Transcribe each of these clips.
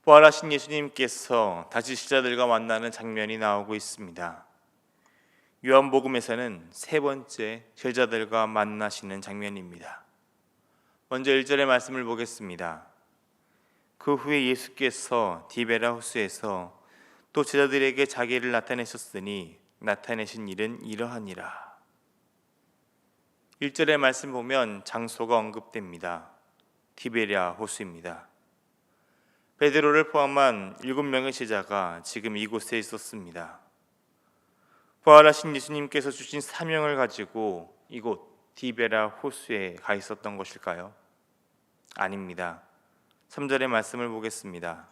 부활하신 예수님께서 다시 제자들과 만나는 장면이 나오고 있습니다. 요한복음에서는 세 번째 제자들과 만나시는 장면입니다. 먼저 1절의 말씀을 보겠습니다. 그 후에 예수께서 디베라 호수에서 또 제자들에게 자기를 나타내셨으니 나타내신 일은 이러하니라. 1절의 말씀 보면 장소가 언급됩니다. 디베랴 호수입니다. 베드로를 포함한 7명의 제자가 지금 이곳에 있었습니다. 부활하신 예수님께서 주신 사명을 가지고 이곳 디베랴 호수에 가 있었던 것일까요? 아닙니다. 3절의 말씀을 보겠습니다.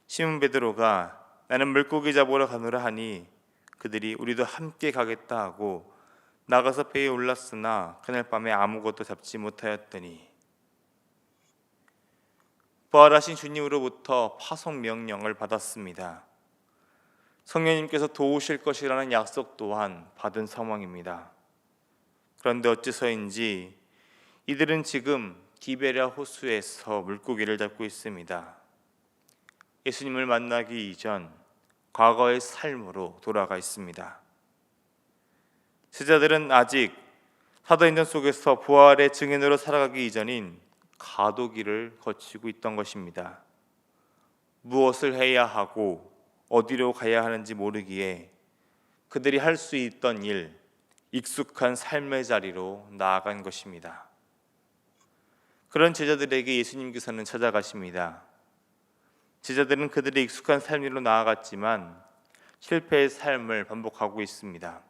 시몬 베드로가 나는 물고기 잡으러 가노라 하니 그들이 우리도 함께 가겠다 하고 나가서 배에 올랐으나 그날 밤에 아무것도 잡지 못하였더니 부활하신 주님으로부터 파송 명령을 받았습니다. 성령님께서 도우실 것이라는 약속 또한 받은 상황입니다. 그런데 어째서인지 이들은 지금 디베랴 호수에서 물고기를 잡고 있습니다. 예수님을 만나기 이전 과거의 삶으로 돌아가 있습니다. 제자들은 아직 사도행전 속에서 부활의 증인으로 살아가기 이전인 가도기를 거치고 있던 것입니다. 무엇을 해야 하고 어디로 가야 하는지 모르기에 그들이 할 수 있던 일, 익숙한 삶의 자리로 나아간 것입니다. 그런 제자들에게 예수님께서는 찾아가십니다. 제자들은 그들의 익숙한 삶으로 나아갔지만 실패의 삶을 반복하고 있습니다.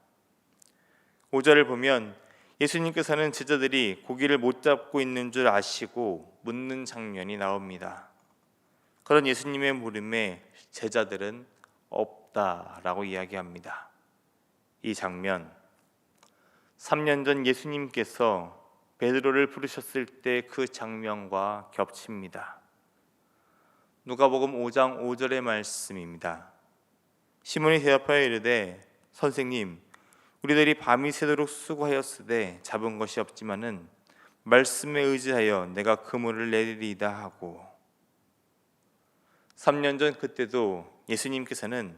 5절을 보면 예수님께서는 제자들이 고기를 못 잡고 있는 줄 아시고 묻는 장면이 나옵니다. 그런 예수님의 물음에 제자들은 없다라고 이야기합니다. 이 장면, 3년 전 예수님께서 베드로를 부르셨을 때 그 장면과 겹칩니다. 누가복음 5장 5절의 말씀입니다. 시몬이 대답하여 이르되 선생님, 우리들이 밤이 새도록 수고하였으되 잡은 것이 없지만은 말씀에 의지하여 내가 그물을 내리리이다 하고 3년 전 그때도 예수님께서는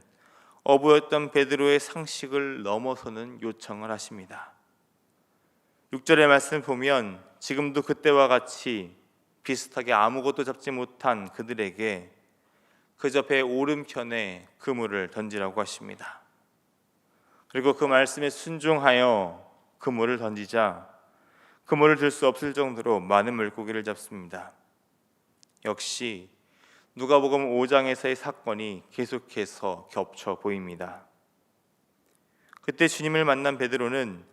어부였던 베드로의 상식을 넘어서는 요청을 하십니다. 6절의 말씀 보면 지금도 그때와 같이 비슷하게 아무것도 잡지 못한 그들에게 그저 배 오른편에 그물을 던지라고 하십니다. 그리고 그 말씀에 순종하여 그물을 던지자 그물을 들 수 없을 정도로 많은 물고기를 잡습니다. 역시 누가복음 5장에서의 사건이 계속해서 겹쳐 보입니다. 그때 주님을 만난 베드로는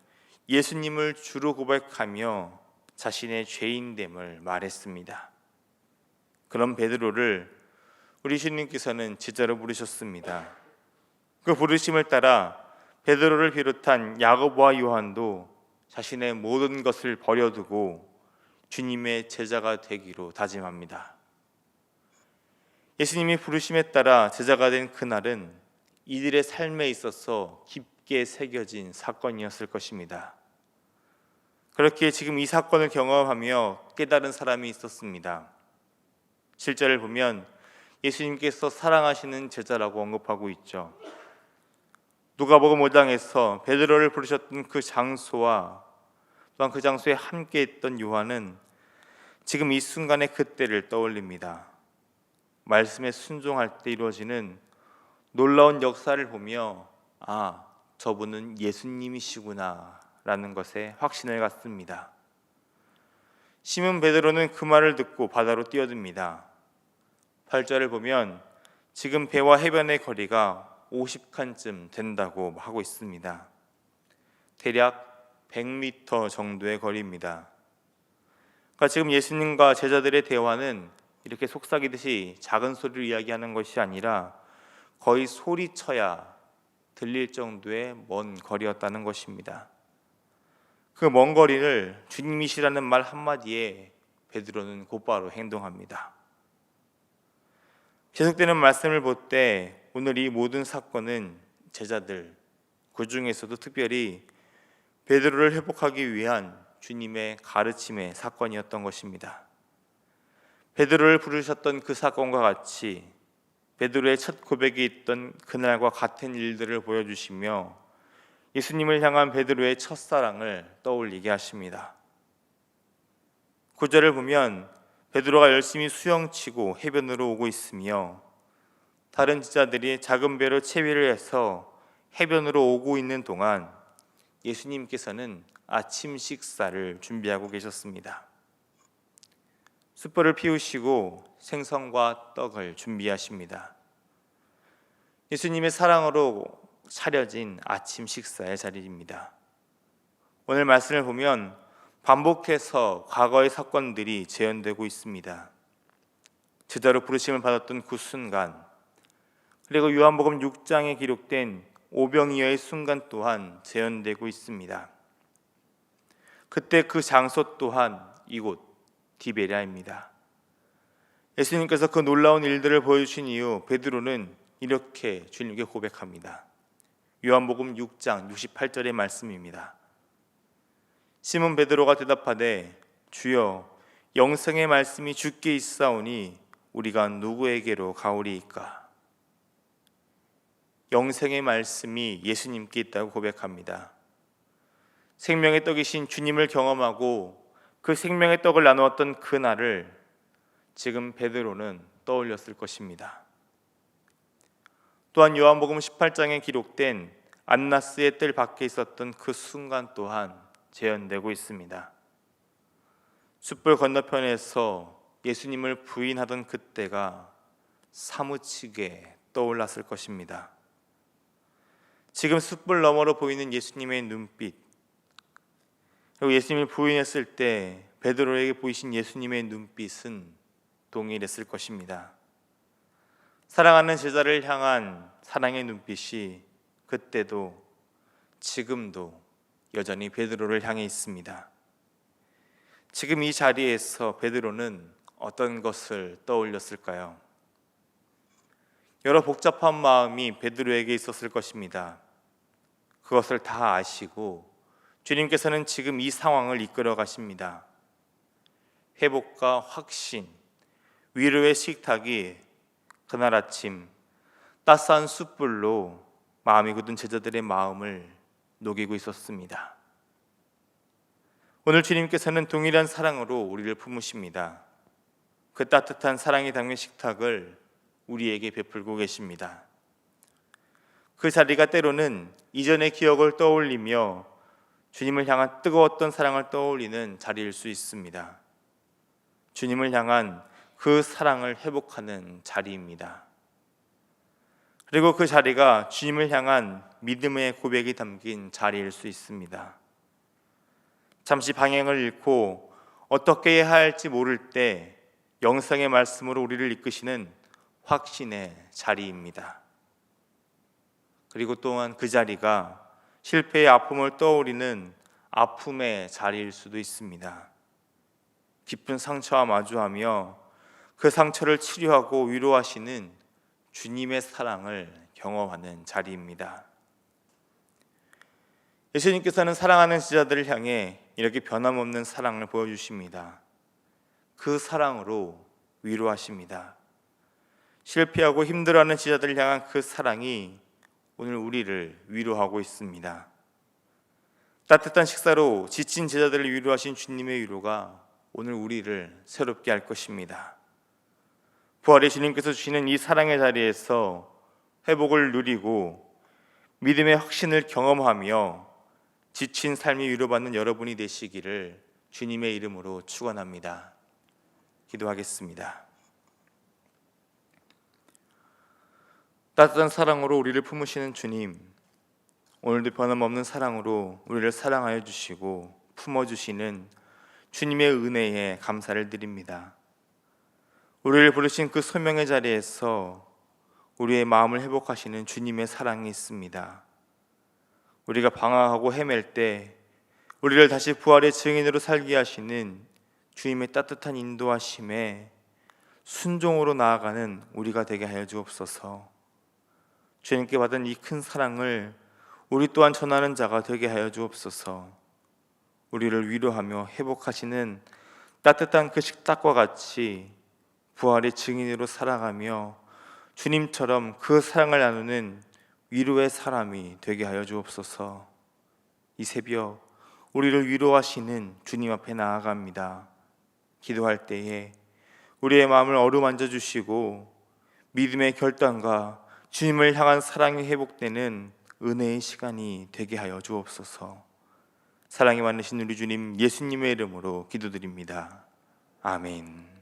예수님을 주로 고백하며 자신의 죄인됨을 말했습니다. 그런 베드로를 우리 주님께서는 제자로 부르셨습니다. 그 부르심을 따라 베드로를 비롯한 야고보와 요한도 자신의 모든 것을 버려두고 주님의 제자가 되기로 다짐합니다. 예수님이 부르심에 따라 제자가 된 그날은 이들의 삶에 있어서 깊게 새겨진 사건이었을 것입니다. 그렇기에 지금 이 사건을 경험하며 깨달은 사람이 있었습니다. 실제를 보면 예수님께서 사랑하시는 제자라고 언급하고 있죠. 누가복음 5장에서 베드로를 부르셨던 그 장소와 또한 그 장소에 함께 있던 요한은 지금 이 순간의 그때를 떠올립니다. 말씀에 순종할 때 이루어지는 놀라운 역사를 보며 저분은 예수님이시구나 라는 것에 확신을 갖습니다. 시몬 베드로는 그 말을 듣고 바다로 뛰어듭니다. 8절을 보면 지금 배와 해변의 거리가 50칸쯤 된다고 하고 있습니다. 대략 100m 정도의 거리입니다. 그러니까 지금 예수님과 제자들의 대화는 이렇게 속삭이듯이 작은 소리로 이야기하는 것이 아니라 거의 소리쳐야 들릴 정도의 먼 거리였다는 것입니다. 그 먼 거리를 주님이시라는 말 한마디에 베드로는 곧바로 행동합니다. 계속되는 말씀을 볼 때 오늘 이 모든 사건은 제자들, 그 중에서도 특별히 베드로를 회복하기 위한 주님의 가르침의 사건이었던 것입니다. 베드로를 부르셨던 그 사건과 같이 베드로의 첫 고백이 있던 그날과 같은 일들을 보여주시며 예수님을 향한 베드로의 첫사랑을 떠올리게 하십니다. 9절을 보면 베드로가 열심히 수영치고 해변으로 오고 있으며 다른 제자들이 작은 배로 채비를 해서 해변으로 오고 있는 동안 예수님께서는 아침 식사를 준비하고 계셨습니다. 숯불을 피우시고 생선과 떡을 준비하십니다. 예수님의 사랑으로 차려진 아침 식사의 자리입니다. 오늘 말씀을 보면 반복해서 과거의 사건들이 재현되고 있습니다. 제자로 부르심을 받았던 그 순간, 그리고 요한복음 6장에 기록된 오병이어의 순간 또한 재현되고 있습니다. 그때 그 장소 또한 이곳 디베랴입니다. 예수님께서 그 놀라운 일들을 보여주신 이후 베드로는 이렇게 주님께 고백합니다. 요한복음 6장 68절의 말씀입니다. 시몬 베드로가 대답하되 주여 영생의 말씀이 주께 있사오니 우리가 누구에게로 가오리이까? 영생의 말씀이 예수님께 있다고 고백합니다. 생명의 떡이신 주님을 경험하고 그 생명의 떡을 나누었던 그날을 지금 베드로는 떠올렸을 것입니다. 또한 요한복음 18장에 기록된 안나스의 뜰 밖에 있었던 그 순간 또한 재현되고 있습니다. 숯불 건너편에서 예수님을 부인하던 그때가 사무치게 떠올랐을 것입니다. 지금 숯불 너머로 보이는 예수님의 눈빛, 그리고 예수님을 부인했을 때 베드로에게 보이신 예수님의 눈빛은 동일했을 것입니다. 사랑하는 제자를 향한 사랑의 눈빛이 그때도 지금도 여전히 베드로를 향해 있습니다. 지금 이 자리에서 베드로는 어떤 것을 떠올렸을까요? 여러 복잡한 마음이 베드로에게 있었을 것입니다. 그것을 다 아시고 주님께서는 지금 이 상황을 이끌어 가십니다. 회복과 확신, 위로의 식탁이 그날 아침 따스한 숯불로 마음이 굳은 제자들의 마음을 녹이고 있었습니다. 오늘 주님께서는 동일한 사랑으로 우리를 품으십니다. 그 따뜻한 사랑이 담긴 식탁을 우리에게 베풀고 계십니다. 그 자리가 때로는 이전의 기억을 떠올리며 주님을 향한 뜨거웠던 사랑을 떠올리는 자리일 수 있습니다. 주님을 향한 그 사랑을 회복하는 자리입니다. 그리고 그 자리가 주님을 향한 믿음의 고백이 담긴 자리일 수 있습니다. 잠시 방향을 잃고 어떻게 해야 할지 모를 때 영성의 말씀으로 우리를 이끄시는 확신의 자리입니다. 그리고 또한 그 자리가 실패의 아픔을 떠올리는 아픔의 자리일 수도 있습니다. 깊은 상처와 마주하며 그 상처를 치료하고 위로하시는 주님의 사랑을 경험하는 자리입니다. 예수님께서는 사랑하는 제자들을 향해 이렇게 변함없는 사랑을 보여주십니다. 그 사랑으로 위로하십니다. 실패하고 힘들어하는 제자들을 향한 그 사랑이 오늘 우리를 위로하고 있습니다. 따뜻한 식사로 지친 제자들을 위로하신 주님의 위로가 오늘 우리를 새롭게 할 것입니다. 부활의 주님께서 주시는 이 사랑의 자리에서 회복을 누리고 믿음의 확신을 경험하며 지친 삶이 위로받는 여러분이 되시기를 주님의 이름으로 축원합니다. 기도하겠습니다. 따뜻한 사랑으로 우리를 품으시는 주님, 오늘도 변함없는 사랑으로 우리를 사랑하여 주시고 품어주시는 주님의 은혜에 감사를 드립니다. 우리를 부르신 그 소명의 자리에서 우리의 마음을 회복하시는 주님의 사랑이 있습니다. 우리가 방황하고 헤맬 때 우리를 다시 부활의 증인으로 살게 하시는 주님의 따뜻한 인도하심에 순종으로 나아가는 우리가 되게 하여 주옵소서. 주님께 받은 이 큰 사랑을 우리 또한 전하는 자가 되게 하여 주옵소서. 우리를 위로하며 회복하시는 따뜻한 그 식탁과 같이 부활의 증인으로 살아가며 주님처럼 그 사랑을 나누는 위로의 사람이 되게 하여 주옵소서. 이 새벽 우리를 위로하시는 주님 앞에 나아갑니다. 기도할 때에 우리의 마음을 어루만져 주시고 믿음의 결단과 주님을 향한 사랑이 회복되는 은혜의 시간이 되게 하여 주옵소서. 사랑이 많으신 우리 주님 예수님의 이름으로 기도드립니다. 아멘.